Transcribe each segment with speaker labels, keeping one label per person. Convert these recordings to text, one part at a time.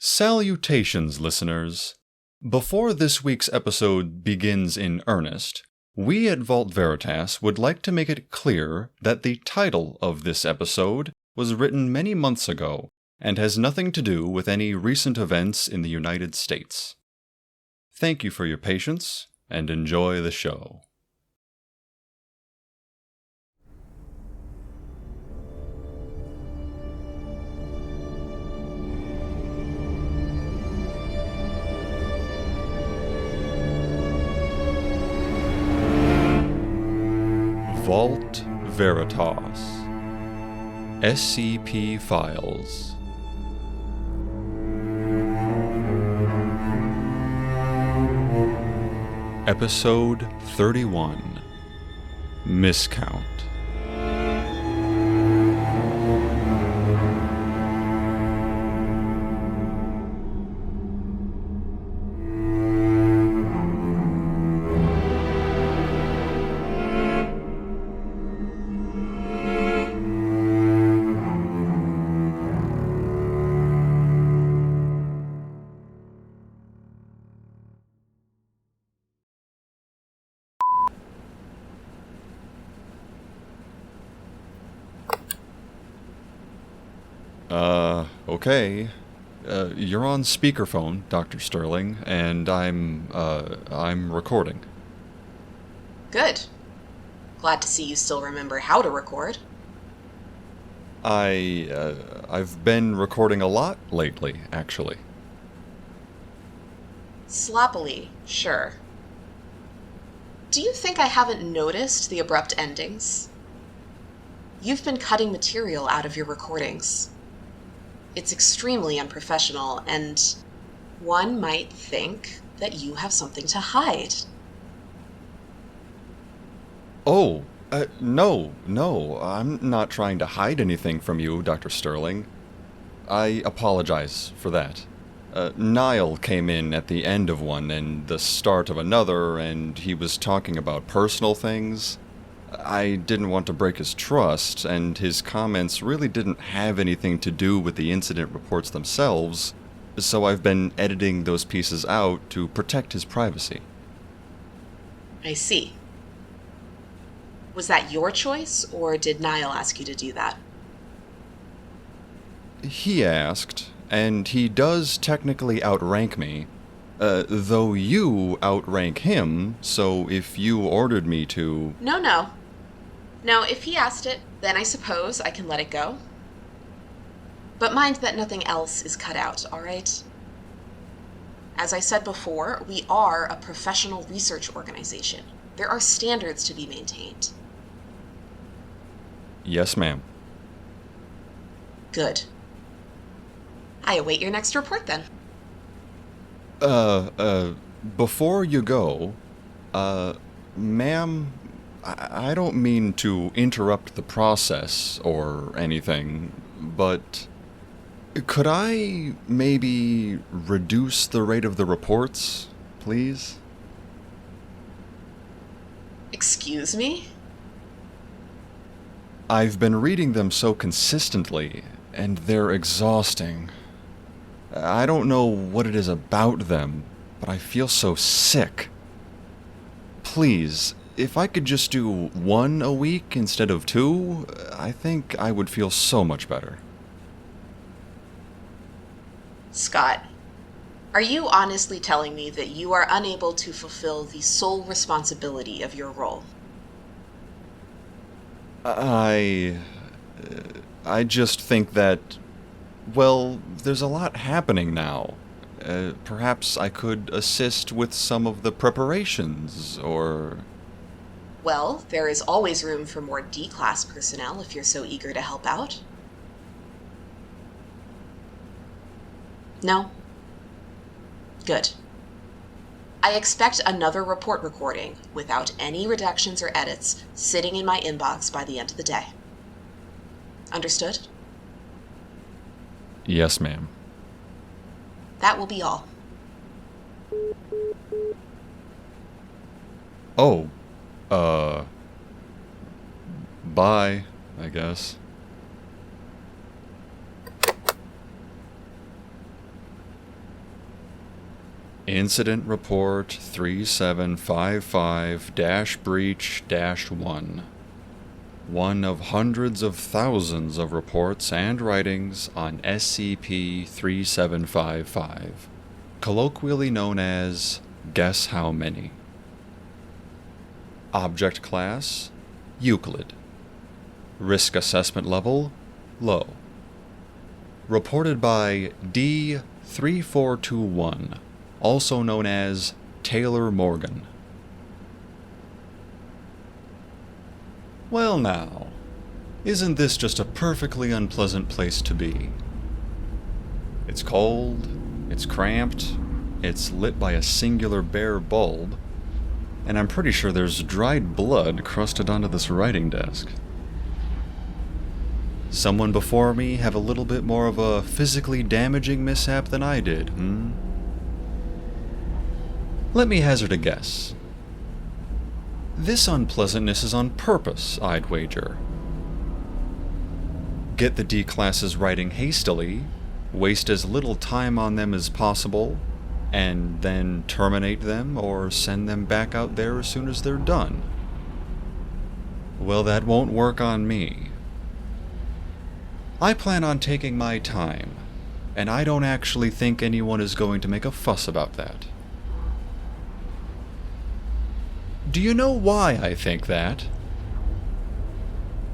Speaker 1: Salutations, listeners! Before this week's episode begins in earnest, we at Vault Veritas would like to make it clear that the title of this episode was written many months ago and has nothing to do with any recent events in the United States. Thank you for your patience, and enjoy the show. Vault Veritas SCP Files. Episode 31 Miscount. Okay. You're on speakerphone, Dr. Sterling, and I'm recording.
Speaker 2: Good. Glad to see you still remember how to record.
Speaker 1: I've been recording a lot lately, actually.
Speaker 2: Sloppily, sure. Do you think I haven't noticed the abrupt endings? You've been cutting material out of your recordings. It's extremely unprofessional, and one might think that you have something to hide.
Speaker 1: Oh, no, I'm not trying to hide anything from you, Dr. Sterling. I apologize for that. Niall came in at the end of one and the start of another, and he was talking about personal things. I didn't want to break his trust, and his comments really didn't have anything to do with the incident reports themselves, so I've been editing those pieces out to protect his privacy.
Speaker 2: I see. Was that your choice, or did Niall ask you to do that?
Speaker 1: He asked, and he does technically outrank me, though you outrank him, so if you ordered me to...
Speaker 2: No. No, if he asked it, then I suppose I can let it go. But mind that nothing else is cut out, all right? As I said before, we are a professional research organization. There are standards to be maintained.
Speaker 1: Yes, ma'am.
Speaker 2: Good. I await your next report, then.
Speaker 1: Before you go, ma'am, I don't mean to interrupt the process or anything, but could I maybe reduce the rate of the reports, please?
Speaker 2: Excuse me?
Speaker 1: I've been reading them so consistently, and they're exhausting. I don't know what it is about them, but I feel so sick. Please, if I could just do one a week instead of two, I think I would feel so much better.
Speaker 2: Scott, are you honestly telling me that you are unable to fulfill the sole responsibility of your role?
Speaker 1: I just think that, well, there's a lot happening now. Perhaps I could assist with some of the preparations, or...
Speaker 2: Well, there is always room for more D-class personnel if you're so eager to help out. No? Good. I expect another report recording, without any reductions or edits, sitting in my inbox by the end of the day. Understood?
Speaker 1: Yes, ma'am.
Speaker 2: That will be all.
Speaker 1: Oh, bye, I guess. Incident Report 3755-breach-1. One of hundreds of thousands of reports and writings on SCP-3755, colloquially known as Guess How Many. Object Class: Euclid. Risk Assessment Level: Low. Reported by D3421, also known as Taylor Morgan. Well now, isn't this just a perfectly unpleasant place to be? It's cold, it's cramped, it's lit by a singular bare bulb, and I'm pretty sure there's dried blood crusted onto this writing desk. Someone before me have a little bit more of a physically damaging mishap than I did, Let me hazard a guess. This unpleasantness is on purpose, I'd wager. Get the D-classes writing hastily, waste as little time on them as possible, and then terminate them or send them back out there as soon as they're done. Well, that won't work on me. I plan on taking my time, and I don't actually think anyone is going to make a fuss about that. Do you know why I think that?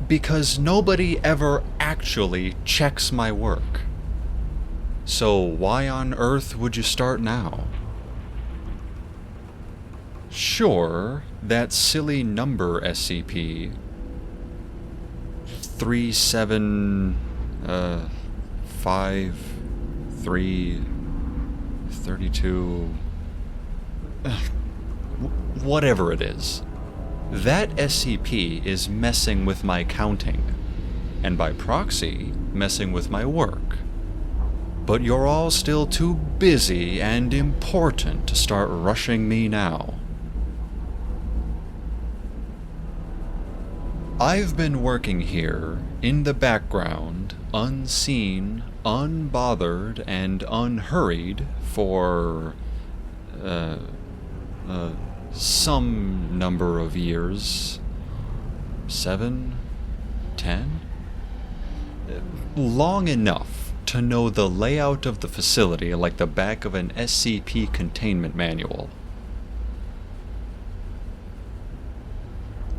Speaker 1: Because nobody ever actually checks my work. So why on earth would you start now? Sure, that silly number SCP 375332 whatever it is. That SCP is messing with my counting, and by proxy, messing with my work. But you're all still too busy and important to start rushing me now. I've been working here, in the background, unseen, unbothered, and unhurried for, some number of years. 7? 10? Long enough to know the layout of the facility like the back of an SCP containment manual.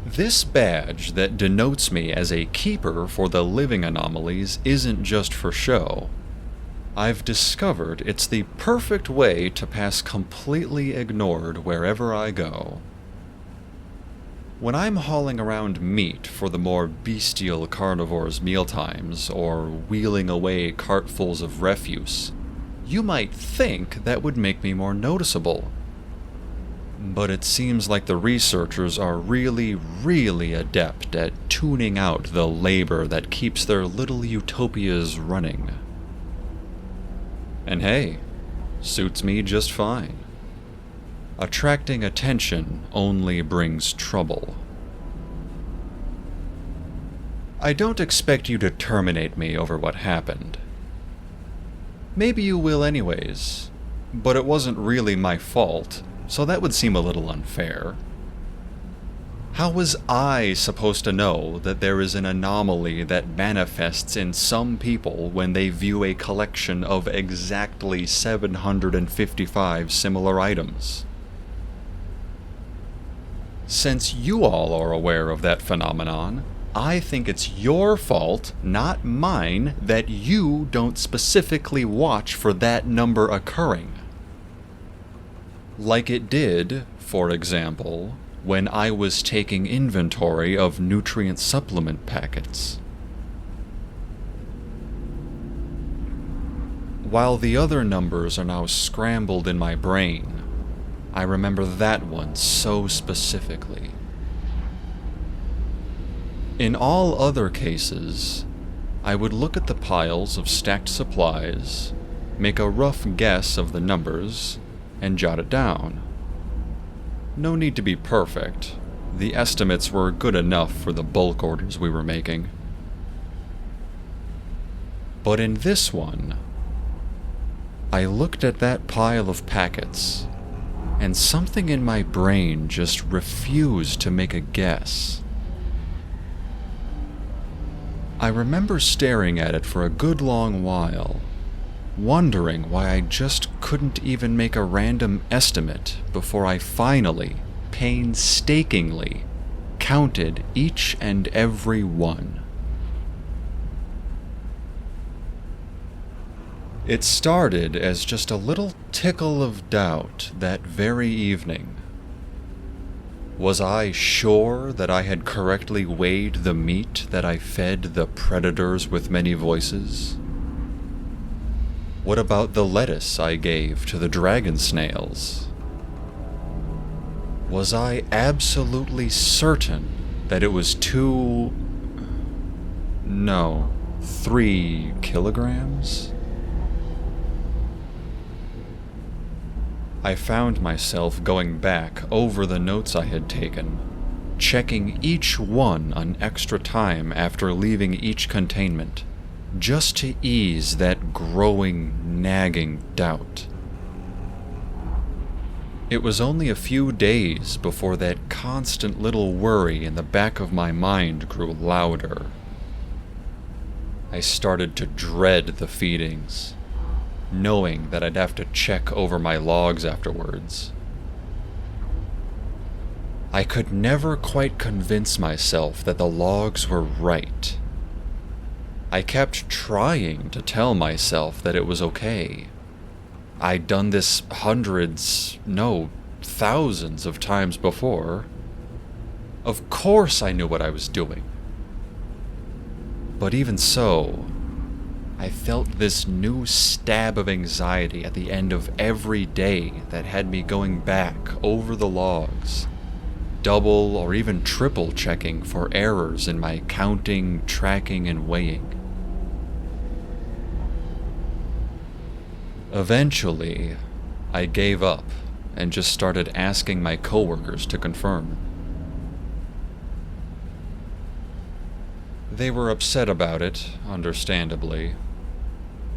Speaker 1: This badge that denotes me as a keeper for the living anomalies isn't just for show. I've discovered it's the perfect way to pass completely ignored wherever I go. When I'm hauling around meat for the more bestial carnivores' mealtimes, or wheeling away cartfuls of refuse, you might think that would make me more noticeable. But it seems like the researchers are really, really adept at tuning out the labor that keeps their little utopias running. And hey, suits me just fine. Attracting attention only brings trouble. I don't expect you to terminate me over what happened. Maybe you will anyways, but it wasn't really my fault, so that would seem a little unfair. How was I supposed to know that there is an anomaly that manifests in some people when they view a collection of exactly 755 similar items? Since you all are aware of that phenomenon, I think it's your fault, not mine, that you don't specifically watch for that number occurring. Like it did, for example, when I was taking inventory of nutrient supplement packets. While the other numbers are now scrambled in my brain, I remember that one so specifically. In all other cases, I would look at the piles of stacked supplies, make a rough guess of the numbers, and jot it down. No need to be perfect. The estimates were good enough for the bulk orders we were making. But in this one, I looked at that pile of packets, and something in my brain just refused to make a guess. I remember staring at it for a good long while, wondering why I just couldn't even make a random estimate before I finally, painstakingly, counted each and every one. It started as just a little tickle of doubt that very evening. Was I sure that I had correctly weighed the meat that I fed the predators with many voices? What about the lettuce I gave to the dragon snails? Was I absolutely certain that it was 3 kilograms? I found myself going back over the notes I had taken, checking each one an extra time after leaving each containment, just to ease that growing, nagging doubt. It was only a few days before that constant little worry in the back of my mind grew louder. I started to dread the feedings, knowing that I'd have to check over my logs afterwards. I could never quite convince myself that the logs were right. I kept trying to tell myself that it was okay. I'd done this hundreds, no, thousands of times before. Of course I knew what I was doing. But even so, I felt this new stab of anxiety at the end of every day that had me going back over the logs, double or even triple checking for errors in my counting, tracking, and weighing. Eventually, I gave up and just started asking my coworkers to confirm. They were upset about it, understandably.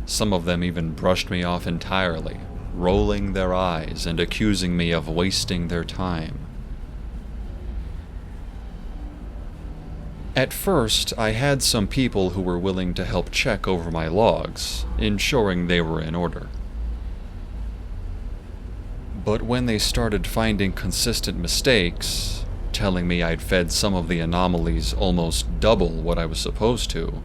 Speaker 1: Some of them even brushed me off entirely, rolling their eyes and accusing me of wasting their time. At first, I had some people who were willing to help check over my logs, ensuring they were in order. But when they started finding consistent mistakes, telling me I'd fed some of the anomalies almost double what I was supposed to,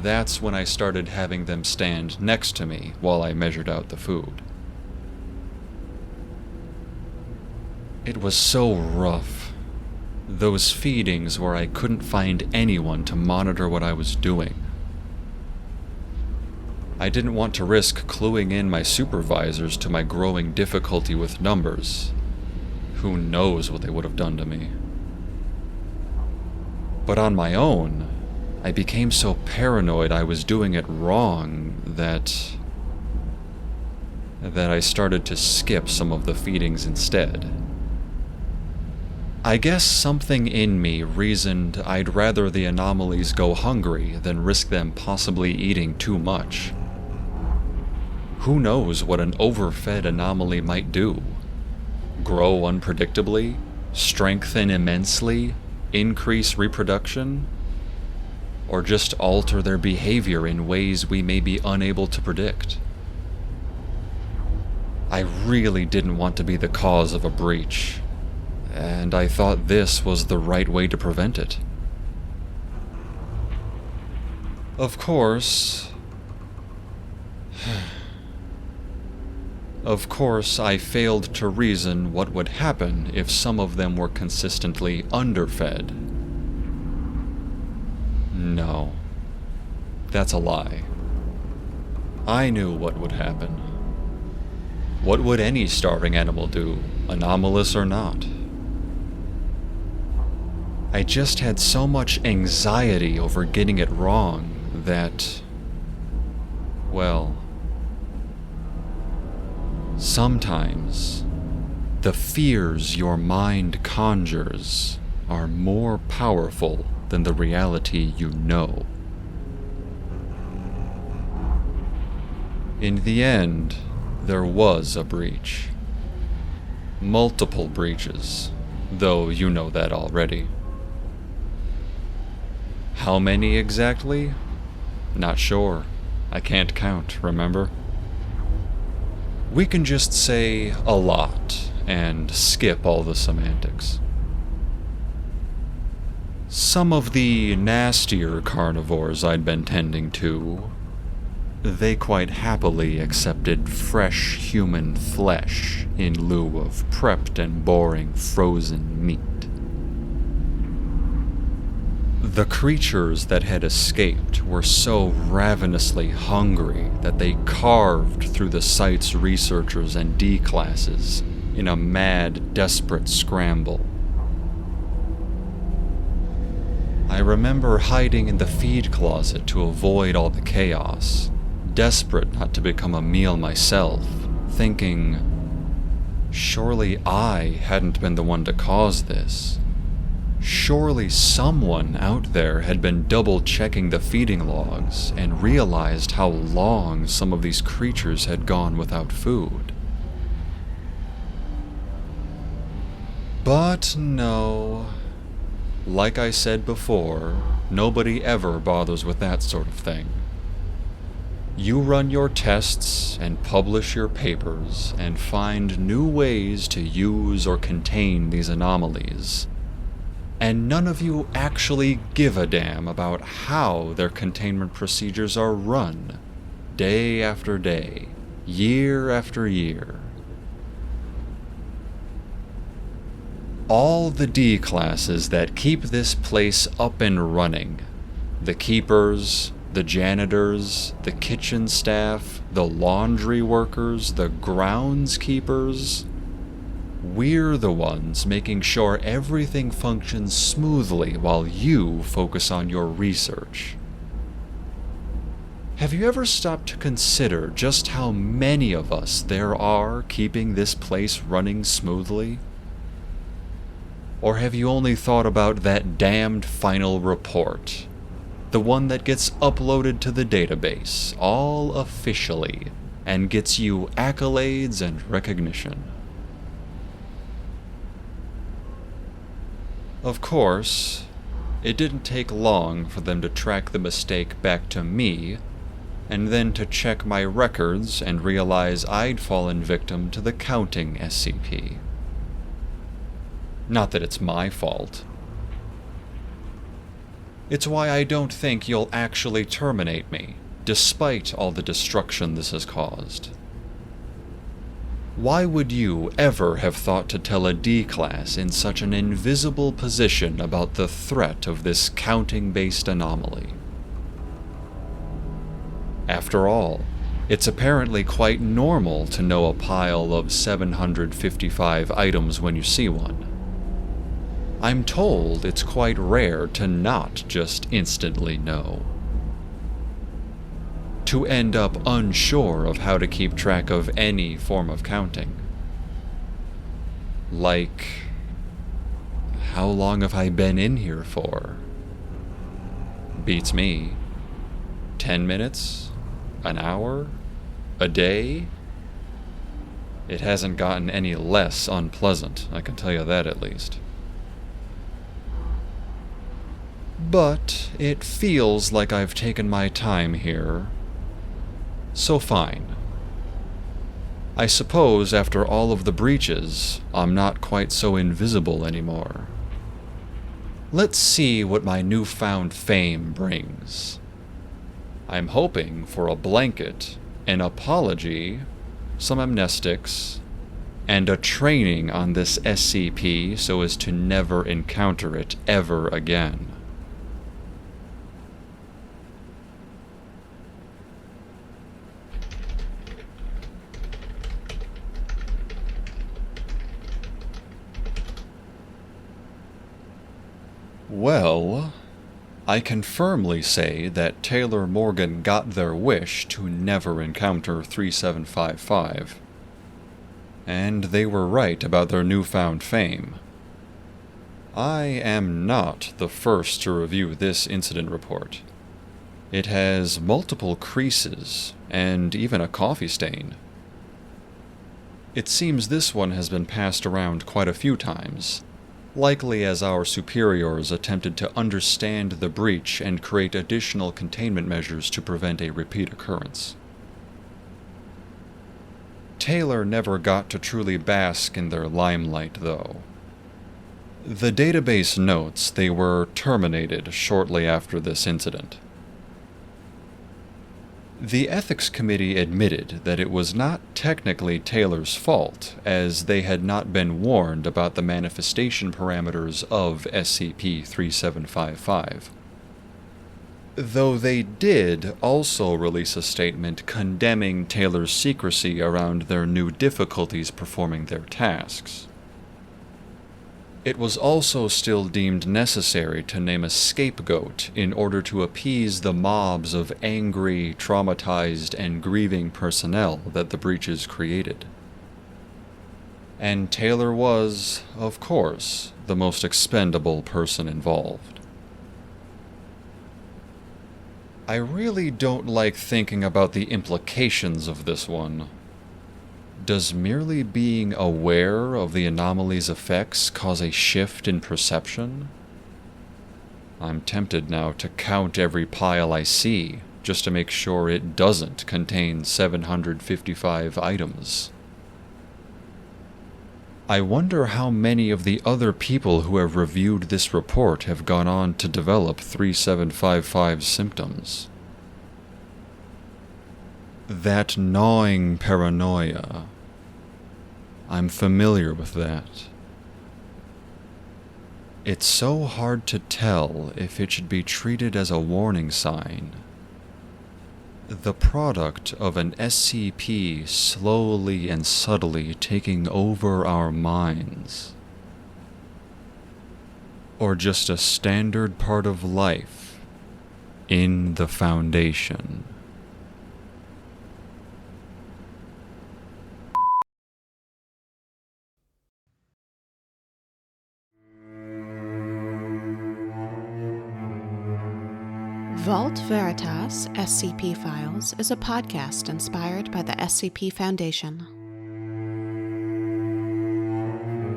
Speaker 1: that's when I started having them stand next to me while I measured out the food. It was so rough. Those feedings where I couldn't find anyone to monitor what I was doing. I didn't want to risk cluing in my supervisors to my growing difficulty with numbers. Who knows what they would have done to me. But on my own, I became so paranoid I was doing it wrong that I started to skip some of the feedings instead. I guess something in me reasoned I'd rather the anomalies go hungry than risk them possibly eating too much. Who knows what an overfed anomaly might do? Grow unpredictably? Strengthen immensely? Increase reproduction? Or just alter their behavior in ways we may be unable to predict? I really didn't want to be the cause of a breach, and I thought this was the right way to prevent it. Of course, I failed to reason what would happen if some of them were consistently underfed. No, that's a lie. I knew what would happen. What would any starving animal do, anomalous or not? I just had so much anxiety over getting it wrong that, well, sometimes the fears your mind conjures are more powerful than the reality you know. In the end, there was a breach. Multiple breaches, though you know that already. How many exactly? Not sure. I can't count, remember? We can just say a lot and skip all the semantics. Some of the nastier carnivores I'd been tending to, they quite happily accepted fresh human flesh in lieu of prepped and boring frozen meat. The creatures that had escaped were so ravenously hungry that they carved through the site's researchers and D-classes in a mad, desperate scramble. I remember hiding in the feed closet to avoid all the chaos, desperate not to become a meal myself, thinking, surely I hadn't been the one to cause this. Surely someone out there had been double-checking the feeding logs and realized how long some of these creatures had gone without food. But no. Like I said before, nobody ever bothers with that sort of thing. You run your tests and publish your papers and find new ways to use or contain these anomalies. And none of you actually give a damn about how their containment procedures are run, day after day, year after year. All the D-classes that keep this place up and running, the keepers, the janitors, the kitchen staff, the laundry workers, the groundskeepers, we're the ones making sure everything functions smoothly while you focus on your research. Have you ever stopped to consider just how many of us there are keeping this place running smoothly? Or have you only thought about that damned final report? The one that gets uploaded to the database, all officially, and gets you accolades and recognition. Of course, it didn't take long for them to track the mistake back to me, and then to check my records and realize I'd fallen victim to the counting SCP. Not that it's my fault. It's why I don't think you'll actually terminate me, despite all the destruction this has caused. Why would you ever have thought to tell a D-class in such an invisible position about the threat of this counting-based anomaly? After all, it's apparently quite normal to know a pile of 755 items when you see one. I'm told it's quite rare to not just instantly know. To end up unsure of how to keep track of any form of counting. Like, how long have I been in here for? Beats me. 10 minutes? An hour? A day? It hasn't gotten any less unpleasant, I can tell you that at least. But it feels like I've taken my time here. So fine. I suppose after all of the breaches, I'm not quite so invisible anymore. Let's see what my newfound fame brings. I'm hoping for a blanket, an apology, some amnestics, and a training on this SCP so as to never encounter it ever again. Well, I can firmly say that Taylor Morgan got their wish to never encounter 3755. And they were right about their newfound fame. I am not the first to review this incident report. It has multiple creases and even a coffee stain. It seems this one has been passed around quite a few times, likely as our superiors attempted to understand the breach and create additional containment measures to prevent a repeat occurrence. Taylor never got to truly bask in their limelight, though. The database notes they were terminated shortly after this incident. The Ethics Committee admitted that it was not technically Taylor's fault, as they had not been warned about the manifestation parameters of SCP-3755. Though they did also release a statement condemning Taylor's secrecy around their new difficulties performing their tasks. It was also still deemed necessary to name a scapegoat in order to appease the mobs of angry, traumatized, and grieving personnel that the breaches created. And Taylor was, of course, the most expendable person involved. I really don't like thinking about the implications of this one. Does merely being aware of the anomaly's effects cause a shift in perception? I'm tempted now to count every pile I see, just to make sure it doesn't contain 755 items. I wonder how many of the other people who have reviewed this report have gone on to develop 3755 symptoms. That gnawing paranoia. I'm familiar with that. It's so hard to tell if it should be treated as a warning sign. The product of an SCP slowly and subtly taking over our minds. Or just a standard part of life in the Foundation.
Speaker 3: Vault Veritas SCP Files is a podcast inspired by the SCP Foundation.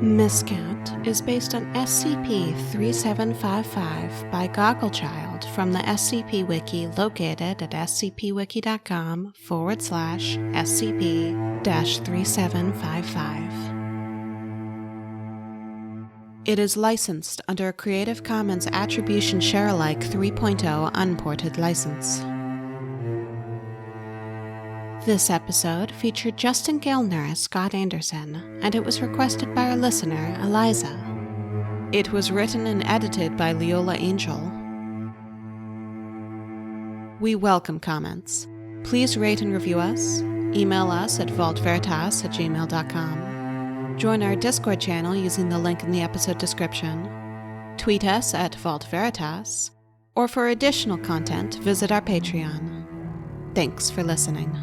Speaker 3: Miscount is based on SCP-3755 by Gogglechild from the SCP Wiki located at scp-wiki.com/SCP-3755. It is licensed under a Creative Commons Attribution Share-alike 3.0 unported license. This episode featured Justin Gellner as Scott Anderson, and it was requested by our listener, Eliza. It was written and edited by Leola Angel. We welcome comments. Please rate and review us. Email us at vaultveritas@gmail.com. Join our Discord channel using the link in the episode description. Tweet us at Vault Veritas, or for additional content, visit our Patreon. Thanks for listening.